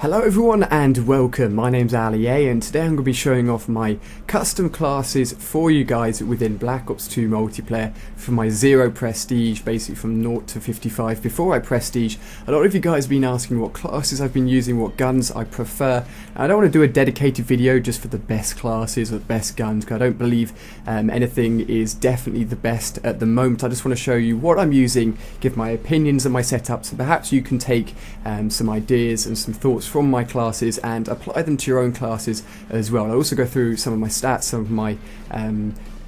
Hello everyone and welcome, my name's Ali A and today I'm going to be showing off my custom classes for you guys within Black Ops 2 multiplayer for my 0 prestige, basically from 0 to 55 before I prestige. A lot of you guys have been asking what classes I've been using, what guns I prefer. I don't want to do a dedicated video just for the best classes or the best guns because I don't believe anything is definitely the best at the moment. I just want to show you what I'm using, give my opinions and my setups, and perhaps you can take some ideas and some thoughts from my classes and apply them to your own classes as well. I'll also go through some of my stats, some of my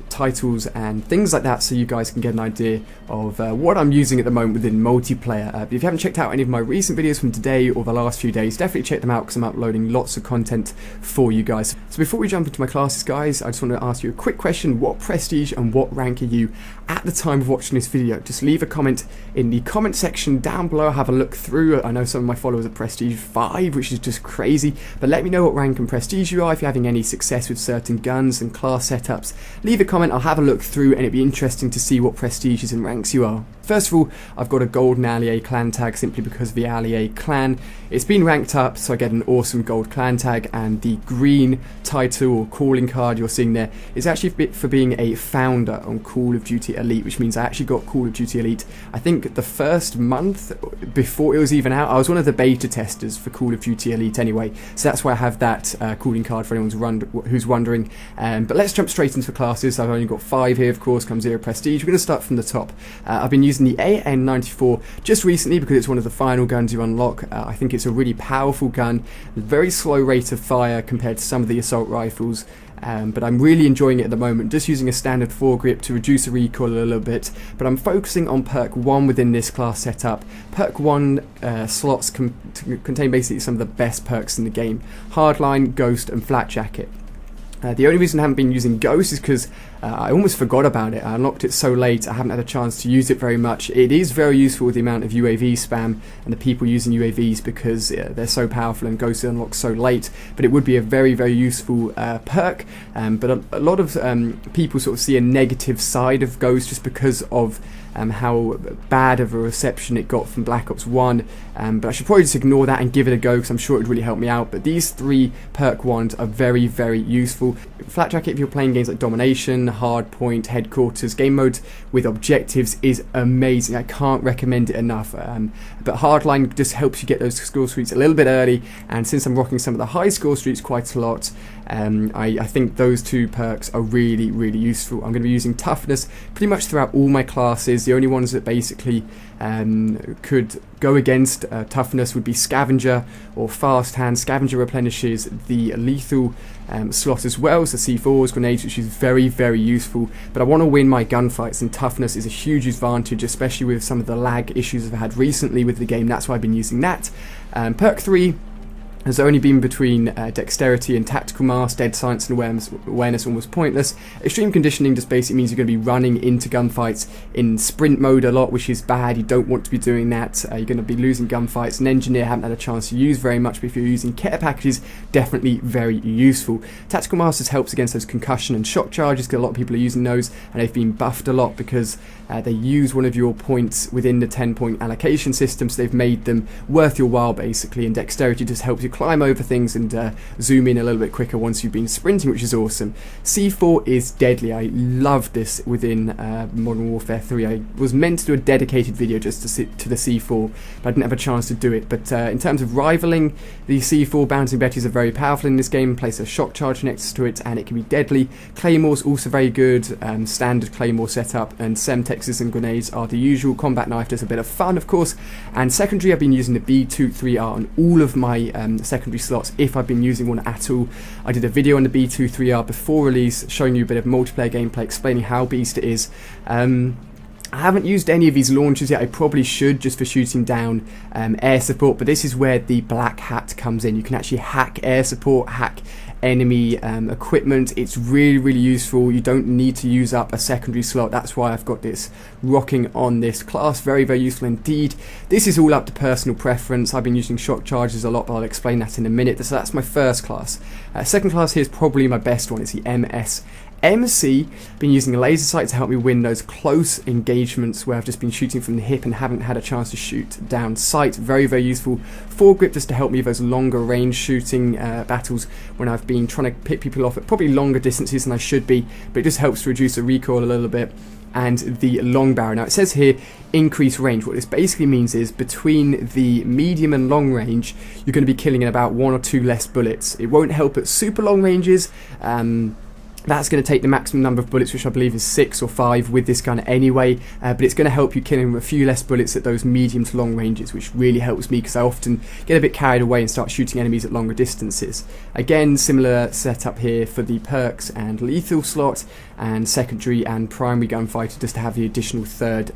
titles and things like that so you guys can get an idea of what I'm using at the moment within multiplayer. But if you haven't checked out any of my recent videos from today or the last few days, definitely check them out because I'm uploading lots of content for you guys. So before we jump into my classes, guys, I just want to ask you a quick question. What prestige and what rank are you at the time of watching this video? Just leave a comment in the comment section down below. Have a look through. I know some of my followers are prestige 5, which is just crazy, but let me know what rank and prestige you are. If you're having any success with certain guns and class setups, leave a comment. I'll have a look through and it'd be interesting to see what prestiges and ranks you are. First of all, I've got a golden Ali clan tag simply because of the Ali clan. It's been ranked up, so I get an awesome gold clan tag, and the green title or calling card you're seeing there is actually for being a founder on Call of Duty Elite, which means I actually got Call of Duty Elite, I think the first month before it was even out. I was one of the beta testers for Call of Duty Elite anyway, so that's why I have that calling card for anyone who's wondering. But let's jump straight into the classes. I've only got 5 here, of course, come 0 prestige. We're going to start from the top. I've been using the AN-94 just recently because it's one of the final guns you unlock. I think it's a really powerful gun, very slow rate of fire compared to some of the assault rifles. But I'm really enjoying it at the moment, just using a standard foregrip to reduce the recoil a little bit. But I'm focusing on perk 1 within this class setup. Perk 1 slots contain basically some of the best perks in the game: Hardline, Ghost and Flat Jacket. The only reason I haven't been using Ghost is because I almost forgot about it. I unlocked it so late, I haven't had a chance to use it very much. It is very useful with the amount of UAV spam and the people using UAVs because they're so powerful and Ghost is unlocked so late. But it would be a very, very useful perk. But a lot of people sort of see a negative side of Ghost just because of how bad of a reception it got from Black Ops 1. But I should probably just ignore that and give it a go because I'm sure it would really help me out. But these 3 perk ones are very, very useful. Flat Jacket, if you're playing games like Domination, Hardpoint, Headquarters, game mode with objectives is amazing. I can't recommend it enough. But Hardline just helps you get those score streaks a little bit early, and since I'm rocking some of the high score streaks quite a lot, I think those 2 perks are really, really useful. I'm going to be using Toughness pretty much throughout all my classes. The only ones that basically could go against Toughness would be Scavenger or Fast Hand. Scavenger replenishes the lethal slot as well, so C4s, grenades, which is very, very useful. But I want to win my gunfights, and Toughness is a huge advantage, especially with some of the lag issues I've had recently with the game. That's why I've been using that. Perk 3 has only been between dexterity and tactical mass. Dead science and awareness almost pointless. Extreme conditioning just basically means you're going to be running into gunfights in sprint mode a lot, which is bad. You don't want to be doing that. You're going to be losing gunfights. An engineer haven't had a chance to use very much, but if you're using care packages, definitely very useful. Tactical masters helps against those concussion and shock charges because a lot of people are using those, and they've been buffed a lot because they use one of your points within the 10-point allocation system, so they've made them worth your while basically. And dexterity just helps you climb over things and zoom in a little bit quicker once you've been sprinting, which is awesome. C4 is deadly. I love this within Modern Warfare 3. I was meant to do a dedicated video just to the C4, but I didn't have a chance to do it. But in terms of rivaling, the C4 bouncing betties are very powerful in this game. Place a shock charge next to it and it can be deadly. Claymores also very good. Standard Claymore setup, and Semtexes and grenades are the usual. Combat knife does a bit of fun, of course. And secondary, I've been using the B2-3R on all of my secondary slots if I've been using one at all. I did a video on the B2-3R before release showing you a bit of multiplayer gameplay, explaining how beast it is. I haven't used any of these launchers yet. I probably should, just for shooting down air support, but this is where the black hat comes in. You can actually hack air support, hack enemy equipment. It's really, really useful. You don't need to use up a secondary slot. That's why I've got this rocking on this class. Very, very useful indeed. This is all up to personal preference. I've been using shock charges a lot, but I'll explain that in a minute. So that's my first class. Second class here is probably my best one. It's the MS MC, been using a laser sight to help me win those close engagements where I've just been shooting from the hip and haven't had a chance to shoot down sight. Very, very useful. Foregrip just to help me with those longer range shooting battles when I've been trying to pick people off at probably longer distances than I should be, but it just helps to reduce the recoil a little bit. And the long barrel. Now it says here increase range. What this basically means is between the medium and long range you're going to be killing in about 1 or 2 less bullets. It won't help at super long ranges. That's going to take the maximum number of bullets, which I believe is 6 or 5 with this gun anyway, but it's going to help you killing a few less bullets at those medium to long ranges, which really helps me because I often get a bit carried away and start shooting enemies at longer distances. Again, similar setup here for the perks and lethal slot and secondary and primary gunfighter, just to have the additional third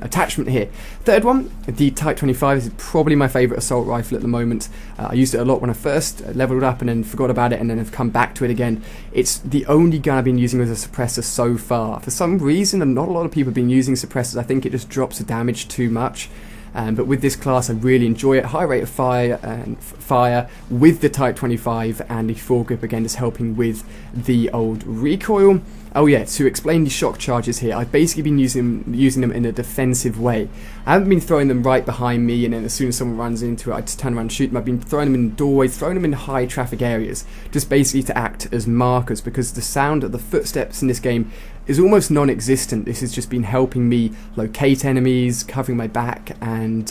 attachment here. Third one, the Type 25 is probably my favourite assault rifle at the moment. I used it a lot when I first leveled up and then forgot about it and then have come back to it again. It's the only gun I've been using as a suppressor so far. For some reason, and not a lot of people have been using suppressors, I think it just drops the damage too much. But with this class I really enjoy it. High rate of fire with the Type 25 and the foregrip again just helping with the old recoil. Oh yeah, to explain the shock charges here, I've basically been using them in a defensive way. I haven't been throwing them right behind me and then as soon as someone runs into it I just turn around and shoot them. I've been throwing them in doorways, throwing them in high traffic areas, just basically to act as markers, because the sound of the footsteps in this game is almost non-existent. This has just been helping me locate enemies, covering my back, and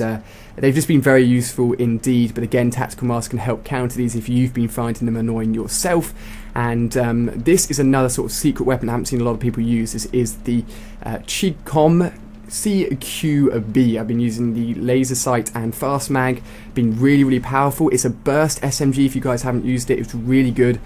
they've just been very useful indeed. But again, tactical masks can help counter these if you've been finding them annoying yourself. And this is another sort of secret weapon I haven't seen a lot of people use. This is the Chigcom CQB. I've been using the laser sight and fast mag, been really, really powerful. It's a burst SMG if you guys haven't used it. It's really good.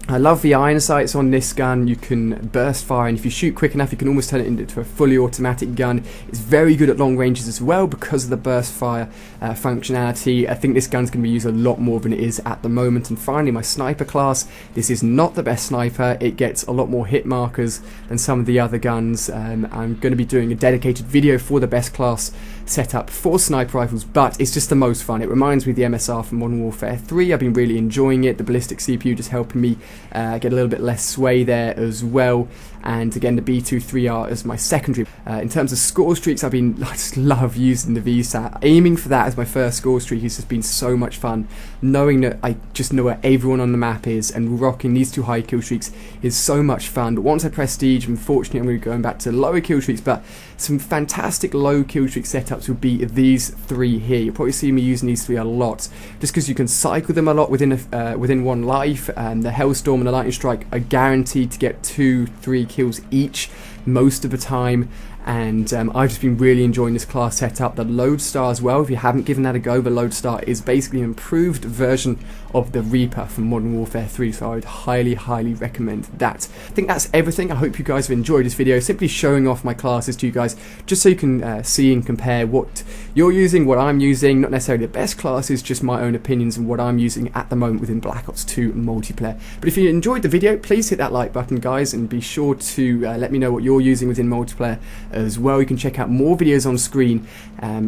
I love the iron sights on this gun. You can burst fire, and if you shoot quick enough you can almost turn it into a fully automatic gun. It's very good at long ranges as well because of the burst fire functionality. I think this gun's going to be used a lot more than it is at the moment. And finally, my sniper class. This is not the best sniper. It gets a lot more hit markers than some of the other guns. I'm going to be doing a dedicated video for the best class setup for sniper rifles, but it's just the most fun. It reminds me of the MSR from Modern Warfare 3. I've been really enjoying it. The ballistic CPU just helping me get a little bit less sway there as well. And again, the B2 3R as my secondary. In terms of score streaks, I just love using the VSAT. Aiming for that as my first score streak has just been so much fun. Knowing that I just know where everyone on the map is and rocking these 2 high kill streaks is so much fun. But once I prestige, unfortunately I'm going to be going back to lower kill streaks, but some fantastic low kill streak setups would be these 3 here. You'll probably see me using these 3 a lot, just because you can cycle them a lot within one life. The Hellstorm and the Lightning Strike are guaranteed to get 2-3 kills each most of the time. And I've just been really enjoying this class setup. The Lodestar as well, if you haven't given that a go, the Lodestar is basically an improved version of the Reaper from Modern Warfare 3, so I would highly, highly recommend that. I think that's everything. I hope you guys have enjoyed this video, simply showing off my classes to you guys, just so you can see and compare what you're using, what I'm using. Not necessarily the best classes, just my own opinions and what I'm using at the moment within Black Ops 2 multiplayer. But if you enjoyed the video, please hit that like button, guys, and be sure to let me know what you're using within multiplayer as well. You can check out more videos on screen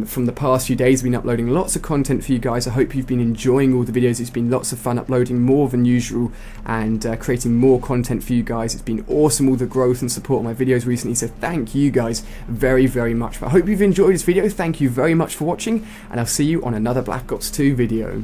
from the past few days. We've been uploading lots of content for you guys. I hope you've been enjoying all the videos. It's been lots of fun uploading more than usual and creating more content for you guys. It's been awesome, all the growth and support of my videos recently, so thank you guys very, very much. But I hope you've enjoyed this video. Thank you very much for watching, and I'll see you on another Black Ops 2 video.